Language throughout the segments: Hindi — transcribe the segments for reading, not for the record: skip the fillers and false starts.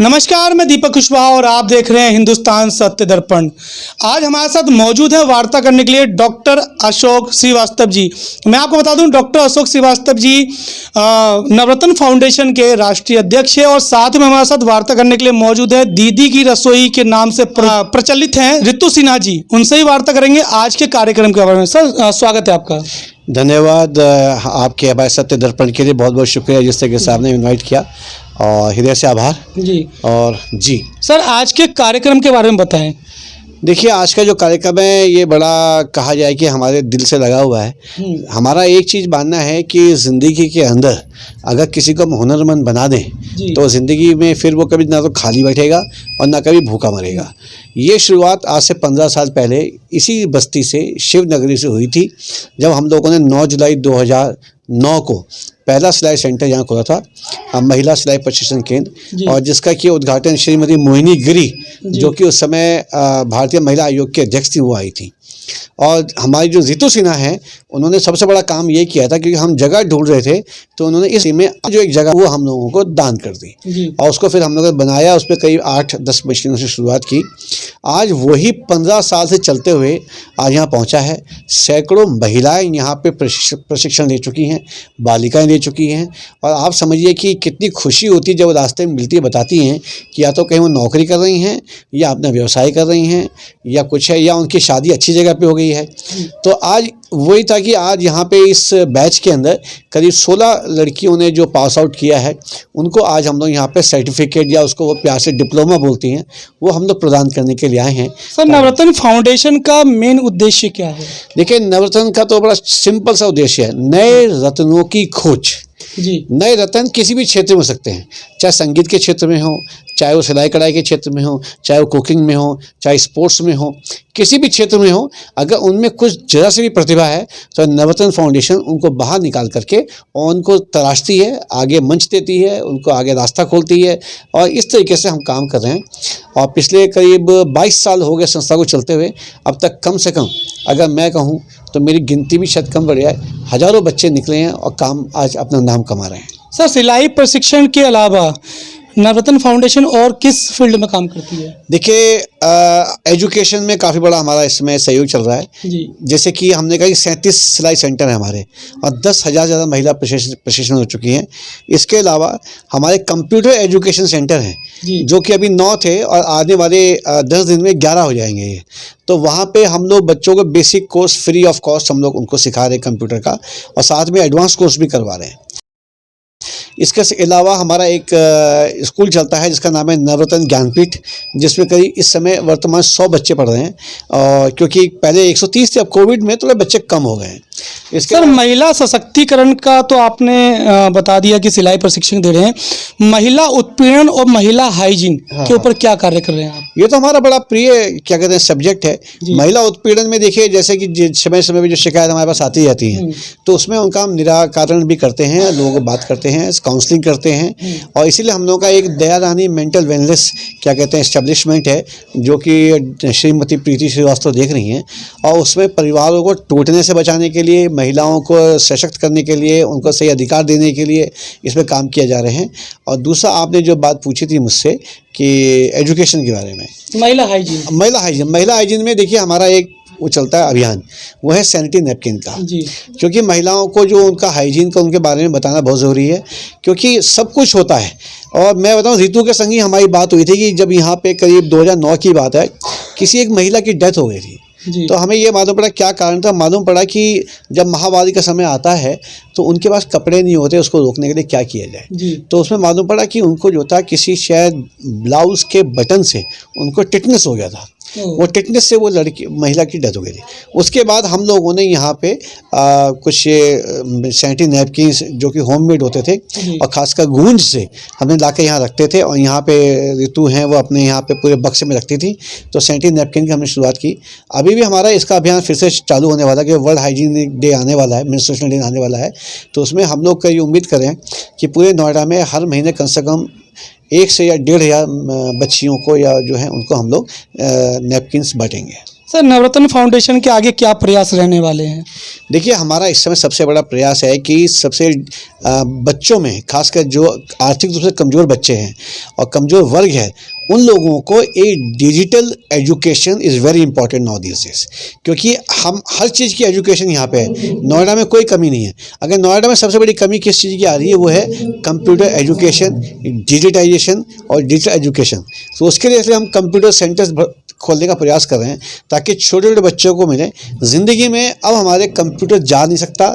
नमस्कार, मैं दीपक कुशवाहा और आप देख रहे हैं हिंदुस्तान सत्य दर्पण। आज हमारे साथ मौजूद है वार्ता करने के लिए डॉक्टर अशोक श्रीवास्तव जी। मैं आपको बता दूं, डॉक्टर अशोक श्रीवास्तव जी नवरत्न फाउंडेशन के राष्ट्रीय अध्यक्ष हैं और साथ में हमारे साथ वार्ता करने के लिए मौजूद है दीदी की रसोई के नाम से प्रचलित हैं रितु सिन्हा जी। उनसे ही वार्ता करेंगे आज के कार्यक्रम के बारे में। सर, स्वागत है आपका। धन्यवाद। आपके हमारे सत्य दर्पण के लिए बहुत बहुत शुक्रिया जिस तरह से आपने इनवाइट किया, और हृदय से आभार जी। और जी सर, आज के कार्यक्रम के बारे में बताएं। देखिए, आज का जो कार्यक्रम है ये बड़ा कहा जाए कि हमारे दिल से लगा हुआ है। हमारा एक चीज़ मानना है कि ज़िंदगी के अंदर अगर किसी को हम हुनरमंद बना दें तो ज़िंदगी में फिर वो कभी ना तो खाली बैठेगा और ना कभी भूखा मरेगा। ये शुरुआत आज से 15 साल पहले इसी बस्ती से, शिवनगरी से हुई थी, जब हम लोगों ने 9 जुलाई 2009 को पहला सिलाई सेंटर यहाँ खोला था, महिला सिलाई प्रशिक्षण केंद्र, और जिसका कि उद्घाटन श्रीमती मोहिनी गिरी, जो कि उस समय भारतीय महिला आयोग की अध्यक्ष थी, वो आई थी। और हमारी जो रितु सिन्हा है, उन्होंने सबसे बड़ा काम ये किया था, क्योंकि हम जगह ढूंढ रहे थे तो उन्होंने इस में जो एक जगह वो हम लोगों को दान कर दी और उसको फिर हम लोगों ने बनाया। उस पर करीब 8-10 मशीनों से शुरुआत की। आज वही 15 साल से चलते हुए आज यहाँ पहुँचा है। सैकड़ों महिलाएं यहाँ पे प्रशिक्षण ले चुकी हैं, बालिकाएं ले चुकी हैं। और आप समझिए कि कितनी खुशी होती है जब रास्ते में मिलती है, बताती हैं कि या तो कहीं वो नौकरी कर रही हैं, या अपना व्यवसाय कर रही हैं, या कुछ है, या उनकी शादी अच्छी जगह पे हो गई है। तो आज वही था कि आज यहाँ पे इस बैच के अंदर करीब 16 लड़कियों ने जो पास आउट किया है, उनको आज हम लोग यहाँ पे सर्टिफिकेट, या उसको वो प्यार से डिप्लोमा बोलती हैं, वो हम लोग प्रदान करने के लिए आए हैं। सर, नवरत्न फाउंडेशन का मेन उद्देश्य क्या है? देखिए, नवरत्न का तो बड़ा सिंपल सा उद्देश्य है, नए रत्नों की खोज। नए रत्न किसी भी क्षेत्र में हो सकते हैं, चाहे संगीत के क्षेत्र में हो, चाहे वो सिलाई कढ़ाई के क्षेत्र में हो, चाहे वो कुकिंग में हो, चाहे स्पोर्ट्स में हो, किसी भी क्षेत्र में हो। अगर उनमें कुछ जरा सी भी प्रतिभा है तो नवरत्न फाउंडेशन उनको बाहर निकाल करके और उनको तराशती है, आगे मंच देती है, उनको आगे रास्ता खोलती है। और इस तरीके से हम काम कर रहे हैं। और पिछले करीब 22 साल हो गए संस्था को चलते हुए। अब तक कम से कम अगर मैं कहूँ तो मेरी गिनती भी शायद कम बढ़ जाए, हज़ारों बच्चे निकले हैं और काम आज अपना नाम कमा रहे हैं। सर, सिलाई प्रशिक्षण के अलावा नवरत्न फाउंडेशन और किस फील्ड में काम करती है? देखिए, एजुकेशन में काफ़ी बड़ा हमारा इसमें सहयोग चल रहा है जी। जैसे कि हमने कहा कि 37 सिलाई सेंटर हैं हमारे, और 10,000 ज़्यादा महिला प्रशिक्षण हो चुकी हैं। इसके अलावा हमारे कंप्यूटर एजुकेशन सेंटर हैं, जो कि अभी 9 थे और आने वाले 10 दिन में 11 हो जाएंगे ये। तो वहाँ पे हम लोग बच्चों को basic course free of cost हम लोग उनको सिखा रहे हैं कंप्यूटर का, और साथ में एडवांस कोर्स भी करवा रहे हैं। इसके अलावा हमारा एक स्कूल चलता है जिसका नाम है नवरत्न ज्ञानपीठ, जिसमें करीब इस समय वर्तमान 100 बच्चे पढ़ रहे हैं, और क्योंकि पहले 130 थे, अब कोविड में थोड़े बच्चे कम हो गए हैं। सर, महिला सशक्तिकरण का तो आपने बता दिया कि सिलाई प्रशिक्षण दे रहे हैं, महिला उत्पीड़न और महिला हाइजीन के ऊपर क्या कार्य कर रहे हैं आप? ये तो हमारा बड़ा प्रिय क्या कहते हैं सब्जेक्ट है। महिला उत्पीड़न में देखिए, जैसे कि समय समय पर जो शिकायत हमारे पास आती रहती है, तो उसमें उनका हम निराकरण भी करते हैं, लोगों को बात करते हैं, काउंसलिंग करते हैं। और इसीलिए हम लोगों का एक दया रानी मेंटल वेलनेस क्या कहते हैं एस्टेब्लिशमेंट है, जो कि श्रीमती प्रीति श्रीवास्तव देख रही हैं। और उसमें परिवारों को टूटने से बचाने के लिए, महिलाओं को सशक्त करने के लिए, उनको सही अधिकार देने के लिए इसमें काम किया जा रहे हैं। और दूसरा, आपने जो बात पूछी थी मुझसे कि एजुकेशन के बारे में, महिला हाइजीन में देखिए हमारा एक वो चलता है अभियान, वो है सैनिटरी नैपकिन का जी। क्योंकि महिलाओं को जो उनका हाइजीन का उनके बारे में बताना बहुत ज़रूरी है, क्योंकि सब कुछ होता है। और मैं बताऊं, रितु के संग ही हमारी बात हुई थी कि जब यहाँ पे करीब 2009 की बात है, किसी एक महिला की डेथ हो गई थी। तो हमें ये मालूम पड़ा क्या कारण था। मालूम पड़ा कि जब महावारी का समय आता है तो उनके पास कपड़े नहीं होते, उसको रोकने के लिए क्या किया जाए। तो उसमें मालूम पड़ा कि उनको जो था किसी शायद ब्लाउज़ के बटन से उनको टिटनेस हो गया था। वो टिटनेस से वो महिला की डेथ हो गई थी। उसके बाद हम लोगों ने यहाँ पे कुछ सैनिटरी नैपकिन्स जो कि होममेड होते थे, और ख़ासकर गूंज से हमने ला के यहाँ रखते थे, और यहाँ पे रितु हैं वो अपने यहाँ पे पूरे बक्से में रखती थी। तो सैनिटरी नैपकिन की हमने शुरुआत की। अभी भी हमारा इसका अभियान फिर से चालू होने वाला है कि वर्ल्ड हाइजीनिक डे आने वाला है, मेंस्ट्रुएशन डे आने वाला है। तो उसमें हम लोग ये उम्मीद करें कि पूरे नोएडा में हर महीने कम से कम 1 से या 1,500 बच्चियों को या जो है उनको हम लोग नैपकिन्स बांटेंगे। सर, नवरत्न फाउंडेशन के आगे क्या प्रयास रहने वाले हैं? देखिए, हमारा इस समय सबसे बड़ा प्रयास है कि सबसे बच्चों में, खासकर जो आर्थिक रूप से कमज़ोर बच्चे हैं और कमज़ोर वर्ग है, उन लोगों को एक digital education is very important now this days, क्योंकि हम हर चीज़ की एजुकेशन यहाँ पे है। नोएडा में कोई कमी नहीं है। अगर नोएडा में सबसे बड़ी कमी किस चीज़ की आ रही है, वो है कंप्यूटर एजुकेशन, डिजिटाइजेशन और डिजिटल एजुकेशन। तो उसके लिए इसलिए हम कंप्यूटर सेंटर्स खोलने का प्रयास कर रहे हैं, ताकि छोटे छोटे बच्चों को मिले। ज़िंदगी में अब हमारे कंप्यूटर जा नहीं सकता।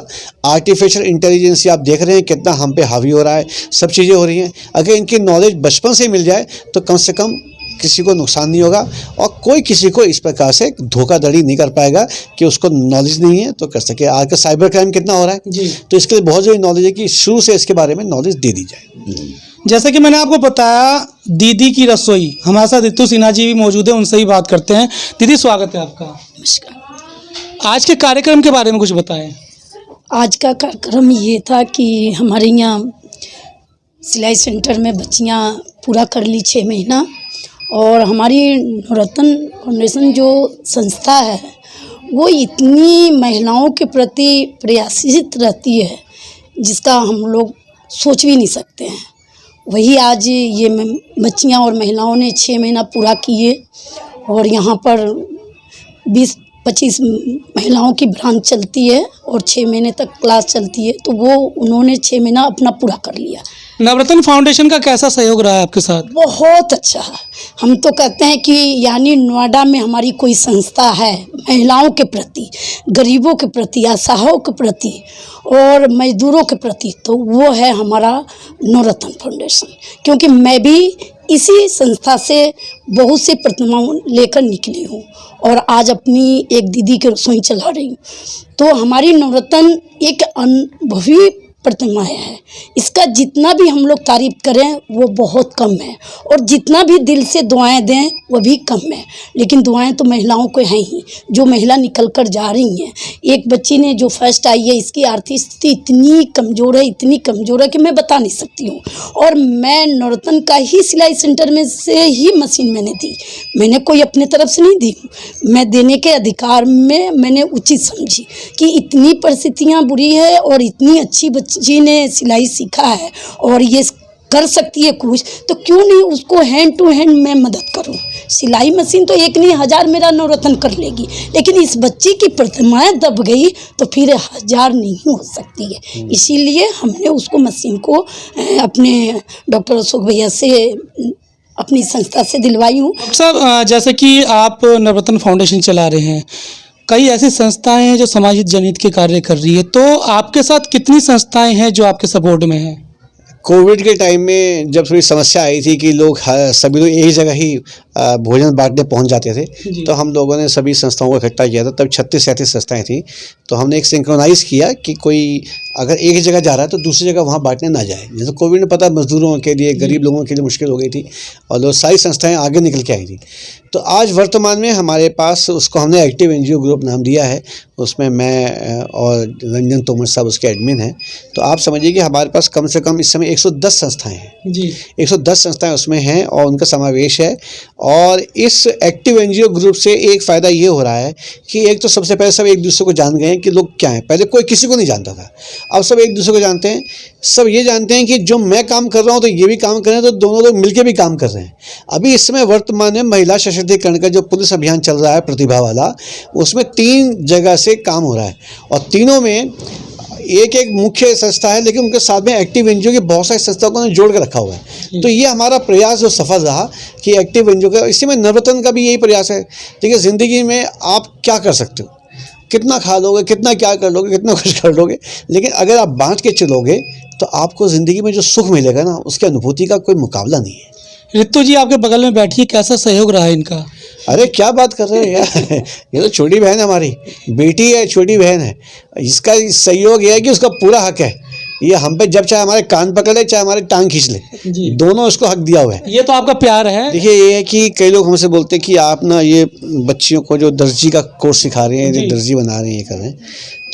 आर्टिफिशियल इंटेलिजेंस आप देख रहे हैं कितना हम पे हावी हो रहा है, सब चीज़ें हो रही हैं। अगर इनकी नॉलेज बचपन से मिल जाए तो कम से कम किसी को नुकसान नहीं होगा, और कोई किसी को इस प्रकार से धोखाधड़ी नहीं कर पाएगा कि उसको नॉलेज नहीं है तो कर सके। आज का साइबर क्राइम कितना हो रहा है जी। तो इसके लिए बहुत ज़रूरी नॉलेज है कि शुरू से इसके बारे में नॉलेज दे दी जाए। जैसे कि मैंने आपको बताया, दीदी की रसोई, हमारे साथ रितु सिन्हा जी भी मौजूद है, उनसे ही बात करते हैं। दीदी, स्वागत है आपका। नमस्कार। आज के कार्यक्रम के बारे में कुछ बताएं। आज का कार्यक्रम ये था कि हमारे यहाँ सिलाई सेंटर में बच्चियाँ पूरा कर ली 6 महीना, और हमारी नवरत्न फाउंडेशन जो संस्था है वो इतनी महिलाओं के प्रति प्रयासित रहती है जिसका हम लोग सोच भी नहीं सकते हैं। वही आज ये बच्चियाँ और महिलाओं ने 6 महीना पूरा किए, और यहाँ पर 20-25 महिलाओं की ब्रांच चलती है और 6 महीने तक क्लास चलती है, तो वो उन्होंने 6 महीना अपना पूरा कर लिया। नवरत्न फाउंडेशन का कैसा सहयोग रहा है आपके साथ? बहुत अच्छा है। हम तो कहते हैं कि यानी नोएडा में हमारी कोई संस्था है महिलाओं के प्रति, गरीबों के प्रति, असहायों के प्रति और मजदूरों के प्रति, तो वो है हमारा नवरत्न फाउंडेशन। क्योंकि मैं भी इसी संस्था से बहुत से प्रतिमाओं लेकर निकली हूँ और आज अपनी एक दीदी की रसोई चला रही हूँ। तो हमारी नवरत्न एक अनुभवी प्रतिमा है। इसका जितना भी हम लोग तारीफ करें वो बहुत कम है, और जितना भी दिल से दुआएं दें वो भी कम है। लेकिन दुआएं तो महिलाओं को हैं ही, जो महिला निकल कर जा रही हैं। एक बच्ची ने जो फर्स्ट आई है, इसकी आर्थिक स्थिति इतनी कमज़ोर है, इतनी कमज़ोर है कि मैं बता नहीं सकती हूँ। और मैं नवरत्न का ही सिलाई सेंटर में से ही मशीन मैंने दी, मैंने कोई अपने तरफ से नहीं दी। मैं देने के अधिकार में मैंने उचित समझी कि इतनी परिस्थितियाँ बुरी है और इतनी अच्छी जी ने सिलाई सीखा है और ये कर सकती है कुछ, तो क्यों नहीं उसको हैंड टू हैंड मैं मदद करूं। सिलाई मशीन तो एक नहीं 1000 मेरा नवरत्न कर लेगी, लेकिन इस बच्ची की प्रतिमाएं दब गई तो फिर 1000 नहीं हो सकती है। इसीलिए हमने उसको मशीन को अपने डॉक्टर अशोक भैया से अपनी संस्था से दिलवाई हूँ। साहब, जैसे कि आप नवरत्न फाउंडेशन चला रहे हैं, कई ऐसी संस्थाएं हैं जो समाज जनहित के कार्य कर रही है, तो आपके साथ कितनी संस्थाएं हैं जो आपके सपोर्ट में हैं? कोविड के टाइम में जब थोड़ी समस्या आई थी कि लोग सभी लोग एक जगह ही भोजन बांटने पहुंच जाते थे, तो हम लोगों ने सभी संस्थाओं को इकट्ठा किया था। तब 36-37 संस्थाएं थी, तो हमने एक सिंक्रोनाइज़ किया कि कोई अगर एक जगह जा रहा है तो दूसरी जगह वहाँ बांटने ना जाए। जैसे कोविड में पता मजदूरों के लिए, गरीब लोगों के लिए मुश्किल हो गई थी, और लोग सारी संस्थाएं आगे निकल के आई थी। तो आज वर्तमान में हमारे पास, उसको हमने एक्टिव एनजीओ ग्रुप नाम दिया है, उसमें मैं और रंजन तोमर साहब उसके एडमिन हैं। तो आप समझिए कि हमारे पास कम से कम इस समय 110 संस्थाएं हैं जी। 110 संस्थाएं उसमें हैं और उनका समावेश है। और इस एक्टिव एनजीओ ग्रुप से एक फ़ायदा ये हो रहा है कि एक तो सबसे पहले सब एक दूसरे को जान गए हैं कि लोग क्या हैं। पहले कोई किसी को नहीं जानता था, अब सब एक दूसरे को जानते हैं। सब ये जानते हैं कि जो मैं काम कर रहा हूँ तो ये भी काम कर रहे हैं, तो दोनों लोग मिलकर भी काम कर रहे हैं। अभी इस समय वर्तमान में महिला सशक्तिकरण का जो पुलिस अभियान चल रहा है प्रतिभा वाला, उसमें 3 जगह से काम हो रहा है, और तीनों में एक एक मुख्य संस्था है, लेकिन उनके साथ में एक्टिव एनजीओ की बहुत सारी संस्थाओं को जोड़ कर रखा हुआ है। तो ये हमारा प्रयास जो सफल रहा कि एक्टिव एनजीओ का, इसी में नवरत्न का भी यही प्रयास है। देखिए, ज़िंदगी में आप क्या कर सकते हो, कितना खा लोगे, कितना क्या कर लोगे, कितना कुछ कर लोगे, लेकिन अगर आप बांट के चलोगे तो आपको ज़िंदगी में जो सुख मिलेगा ना, उसकी अनुभूति का कोई मुकाबला नहीं है। रितु जी आपके बगल में बैठी है, कैसा सहयोग रहा है इनका? अरे क्या बात कर रहे हैं यार, ये तो छोटी बहन है, हमारी बेटी है, छोटी बहन है। इसका सहयोग ये है कि उसका पूरा हक है, ये हम पे जब चाहे हमारे कान पकड़ ले, चाहे हमारे टांग खींच ले, दोनों उसको हक दिया हुआ है। ये तो आपका प्यार है। देखिए, ये है कि कई लोग हमसे बोलते हैं कि आप ना ये बच्चियों को जो दर्जी का कोर्स सिखा रहे हैं, जो दर्जी बना रहे हैं, ये कर रहे हैं,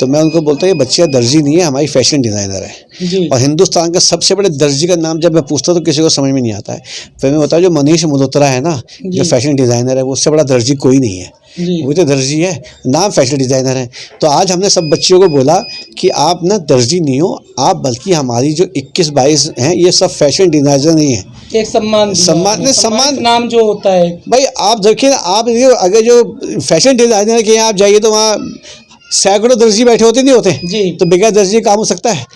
तो मैं उनको बोलता हूँ ये बच्चियाँ दर्जी नहीं है, हमारी फैशन डिज़ाइनर है। और हिंदुस्तान का सबसे बड़े दर्जी का नाम जब मैं पूछता हूँ तो किसी को समझ में नहीं आता है। फिर मैं बताऊँ, जो मनीष मल्होत्रा है ना, जो फैशन डिज़ाइनर है, वो उससे बड़ा दर्जी कोई नहीं है। जी। वो तो दर्जी है, नाम फैशन डिज़ाइनर है। तो आज हमने सब बच्चियों को बोला कि आप ना दर्जी नहीं हो, आप बल्कि हमारी जो 21-22 हैं ये सब फैशन डिज़ाइनर नहीं है। एक सम्मान दिया सम्मान आपने, नहीं, सम्मानित नाम जो होता है। भाई आप देखिए ना, आप ये अगर जो फैशन डिज़ाइनर के यहाँ आप जाइए तो वहाँ सैकड़ों दर्जी बैठे होते नहीं होते, जी। तो बगैर दर्जी काम हो सकता है?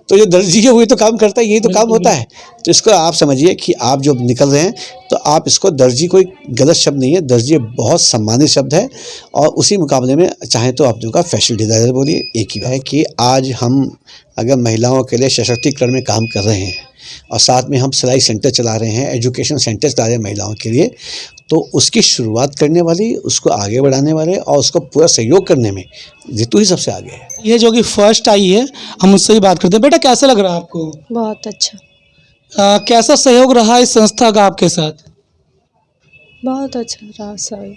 तो जो दर्जी है वही तो काम करता है, यही तो काम बिल्कुल, होता है। तो इसको आप समझिए कि आप जो निकल रहे हैं तो आप इसको, दर्जी कोई गलत शब्द नहीं है, दर्जी बहुत सम्मानित शब्द है। और उसी मुकाबले में चाहे तो आप जो का फैशन डिज़ाइनर बोलिए, एक ही है कि आज हम अगर महिलाओं के लिए सशक्तिकरण में काम कर रहे हैं और साथ में हम सिलाई सेंटर चला रहे हैं, एजुकेशन सेंटर चला रहे हैं महिलाओं के लिए, तो उसकी शुरुआत करने वाली, उसको आगे बढ़ाने वाले और उसको पूरा सहयोग करने में जीतू ही सबसे आगे है। ये जो कि फर्स्ट आई है, हम उससे ही बात करते हैं। बेटा कैसा लग रहा है आपको? बहुत अच्छा, कैसा सहयोग रहा इस संस्था का आपके साथ? बहुत अच्छा रहा सर,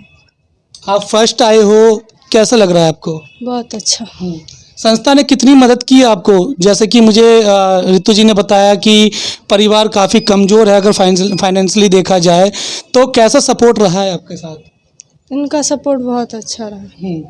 आप फर्स्ट आए हो, कैसा लग रहा है आपको? बहुत अच्छा। संस्था ने कितनी मदद की आपको? जैसे कि मुझे रितु जी ने बताया कि परिवार काफ़ी कमज़ोर है अगर फाइनेंशियली देखा जाए, तो कैसा सपोर्ट रहा है आपके साथ? इनका सपोर्ट बहुत अच्छा रहा।